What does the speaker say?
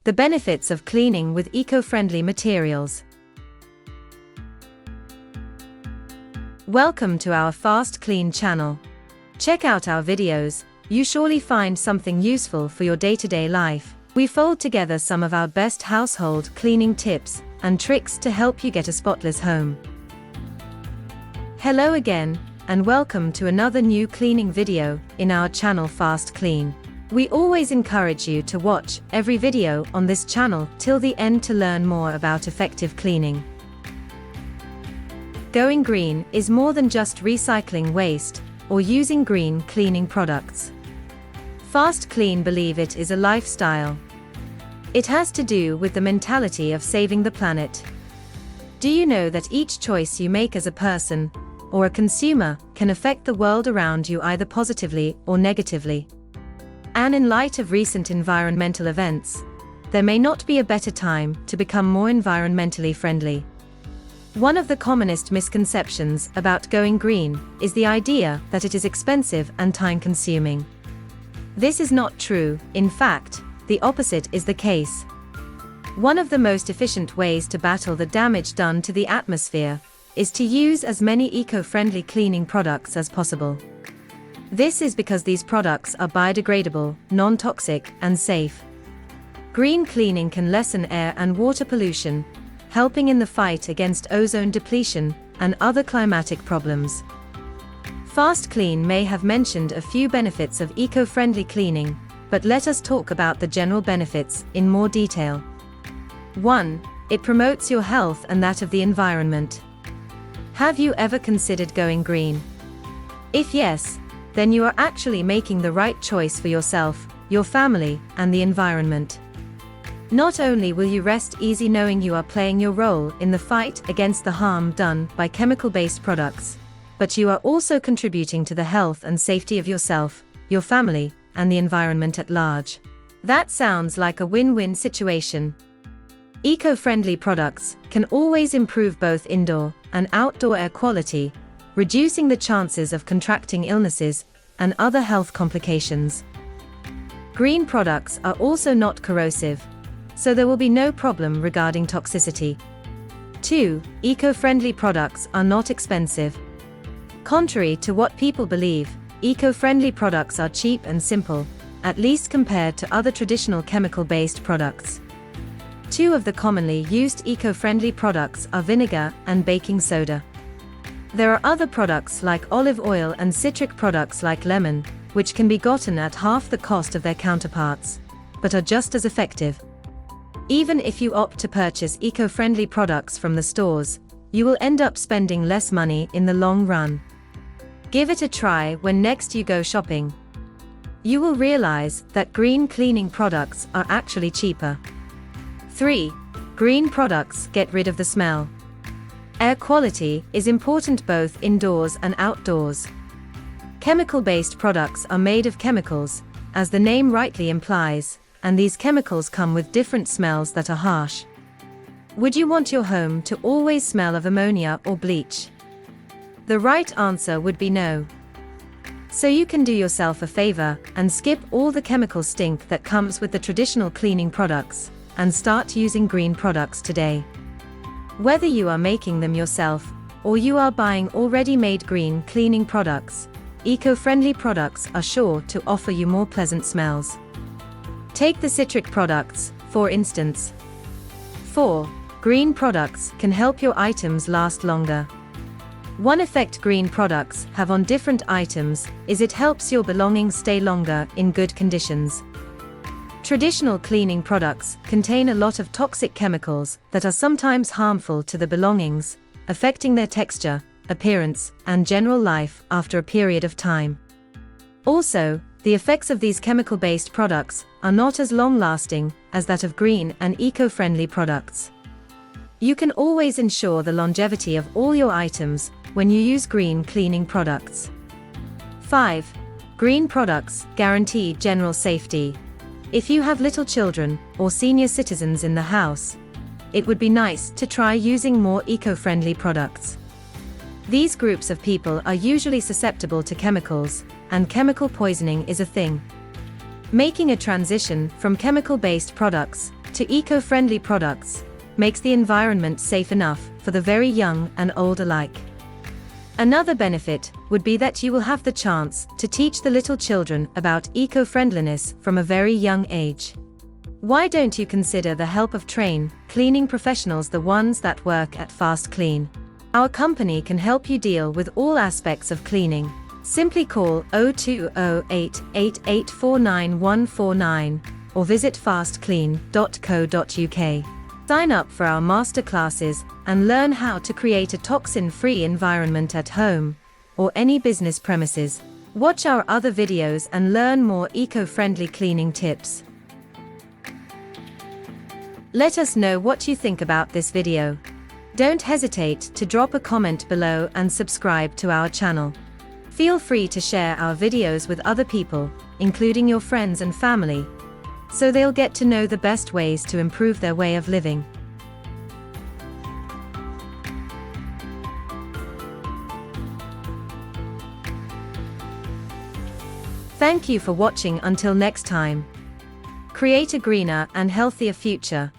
The benefits of cleaning with eco-friendly materials. Welcome to our FastKlean channel. Check out our videos, you surely find something useful for your day-to-day life. We fold together some of our best household cleaning tips and tricks to help you get a spotless home. Hello again, and welcome to another new cleaning video in our channel FastKlean. We always encourage you to watch every video on this channel till the end to learn more about effective cleaning. Going green is more than just recycling waste or using green cleaning products. FastKlean believe it is a lifestyle. It has to do with the mentality of saving the planet. Do you know that each choice you make as a person or a consumer can affect the world around you either positively or negatively? And in light of recent environmental events, there may not be a better time to become more environmentally friendly. One of the commonest misconceptions about going green is the idea that it is expensive and time-consuming. This is not true. In fact, the opposite is the case. One of the most efficient ways to battle the damage done to the atmosphere is to use as many eco-friendly cleaning products as possible. This is because these products are biodegradable, non-toxic, and safe. Green cleaning can lessen air and water pollution, helping in the fight against ozone depletion and other climatic problems. FastKlean may have mentioned a few benefits of eco-friendly cleaning, but let us talk about the general benefits in more detail. 1. It promotes your health and that of the environment. Have you ever considered going green? If yes, then you are actually making the right choice for yourself, your family, and the environment. Not only will you rest easy knowing you are playing your role in the fight against the harm done by chemical-based products, but you are also contributing to the health and safety of yourself, your family, and the environment at large. That sounds like a win-win situation. Eco-friendly products can always improve both indoor and outdoor air quality, reducing the chances of contracting illnesses and other health complications. Green products are also not corrosive, so there will be no problem regarding toxicity. 2. Eco-friendly products are not expensive. Contrary to what people believe, eco-friendly products are cheap and simple, at least compared to other traditional chemical-based products. Two of the commonly used eco-friendly products are vinegar and baking soda. There are other products like olive oil and citric products like lemon, which can be gotten at half the cost of their counterparts, but are just as effective. Even if you opt to purchase eco-friendly products from the stores, you will end up spending less money in the long run. Give it a try when next you go shopping. You will realize that green cleaning products are actually cheaper. 3. Green products get rid of the smell. Air quality is important both indoors and outdoors. Chemical-based products are made of chemicals, as the name rightly implies, and these chemicals come with different smells that are harsh. Would you want your home to always smell of ammonia or bleach? The right answer would be no. So you can do yourself a favor and skip all the chemical stink that comes with the traditional cleaning products, and start using green products today. Whether you are making them yourself, or you are buying already made green cleaning products, eco-friendly products are sure to offer you more pleasant smells. Take the citric products, for instance. 4. Green products can help your items last longer. One effect green products have on different items is it helps your belongings stay longer in good conditions. Traditional cleaning products contain a lot of toxic chemicals that are sometimes harmful to the belongings, affecting their texture, appearance, and general life after a period of time. Also, the effects of these chemical-based products are not as long-lasting as that of green and eco-friendly products. You can always ensure the longevity of all your items when you use green cleaning products. 5. Green products guarantee general safety. If you have little children or senior citizens in the house, it would be nice to try using more eco-friendly products. These groups of people are usually susceptible to chemicals, and chemical poisoning is a thing. Making a transition from chemical-based products to eco-friendly products, makes the environment safe enough for the very young and old alike. Another benefit would be that you will have the chance to teach the little children about eco-friendliness from a very young age. Why don't you consider the help of trained cleaning professionals, the ones that work at FastKlean? Our company can help you deal with all aspects of cleaning. Simply call 0208 8849 or visit fastklean.co.uk. Sign up for our masterclasses and learn how to create a toxin-free environment at home or any business premises. Watch our other videos and learn more eco-friendly cleaning tips. Let us know what you think about this video. Don't hesitate to drop a comment below and subscribe to our channel. Feel free to share our videos with other people, including your friends and family, so they'll get to know the best ways to improve their way of living. Thank you for watching. Until next time. Create a greener and healthier future.